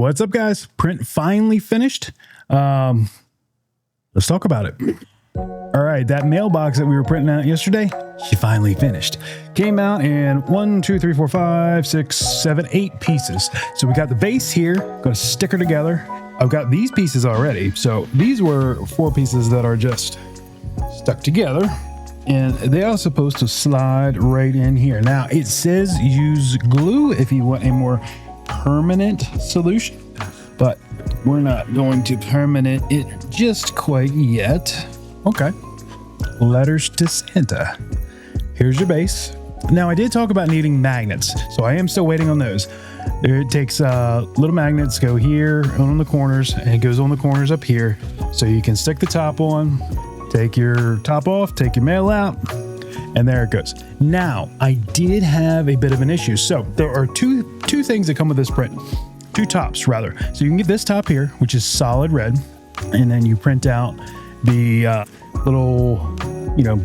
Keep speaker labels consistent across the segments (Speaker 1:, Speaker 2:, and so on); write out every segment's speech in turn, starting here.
Speaker 1: What's up, guys? Print finally finished. Let's talk about it. All right, that mailbox that we were printing out yesterday, she finally finished. Came out in 1, 2, 3, 4, 5, 6, 7, 8 pieces. So we got the base here, gonna stick her together. I've got these pieces already. So these were 4 pieces that are just stuck together, and they are supposed to slide right in here. Now it says use glue if you want a more permanent solution, but we're not going to permanent it just quite yet. Okay, letters to Santa. Here's your base. Now I did talk about needing magnets, so I am still waiting on those. It takes little magnets, go here on the corners, and it goes on the corners up here, so you can stick the top on, take your top off, take your mail out, and there it goes. Now I did have a bit of an issue. So there are two things that come with this print, 2 tops rather. So you can get this top here, which is solid red, and then you print out the little,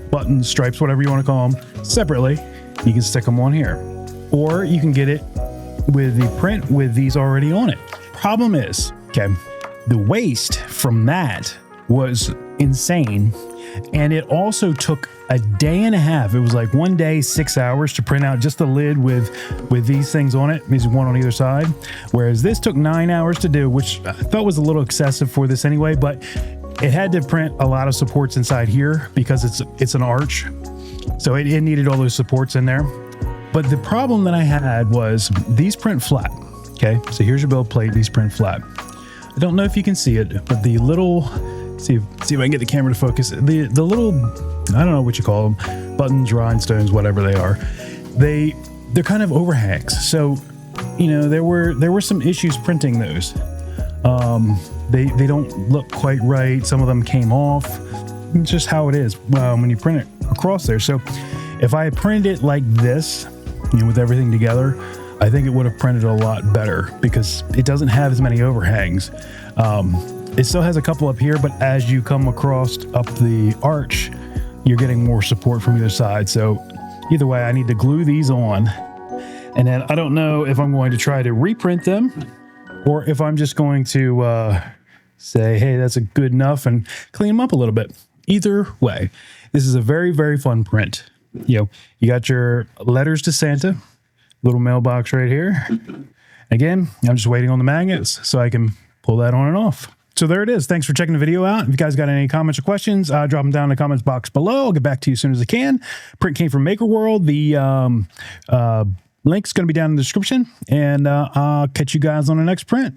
Speaker 1: buttons, stripes, whatever you want to call them, separately. You can stick them on here, or you can get it with the print with these already on it. Problem is, okay, the waste from that was insane, and it also took a day and a half. It was like 1 day, 6 hours to print out just the lid with these things on it. There's one on either side, whereas this took 9 hours to do, which I thought was a little excessive for this anyway, but it had to print a lot of supports inside here because it's an arch, so it needed all those supports in there. But the problem that I had was these print flat. Okay, so here's your build plate. These print flat. I don't know if you can see it, but the little, see if I can get the camera to focus. The little, I don't know what you call them, buttons, rhinestones, whatever they are. They're kind of overhangs. So, there were some issues printing those. They don't look quite right. Some of them came off. It's just how it is when you print it across there. So if I had printed it like this, with everything together, I think it would have printed a lot better because it doesn't have as many overhangs. It still has a couple up here, but as you come across up the arch, you're getting more support from either side. So either way, I need to glue these on. And then I don't know if I'm going to try to reprint them or if I'm just going to say, hey, that's good enough, and clean them up a little bit. Either way, this is a very, very fun print. You got your letters to Santa, little mailbox right here. Again, I'm just waiting on the magnets so I can pull that on and off. So there it is. Thanks for checking the video out. If you guys got any comments or questions, drop them down in the comments box below. I'll get back to you as soon as I can. Print came from Maker World. The link's going to be down in the description, and I'll catch you guys on the next print.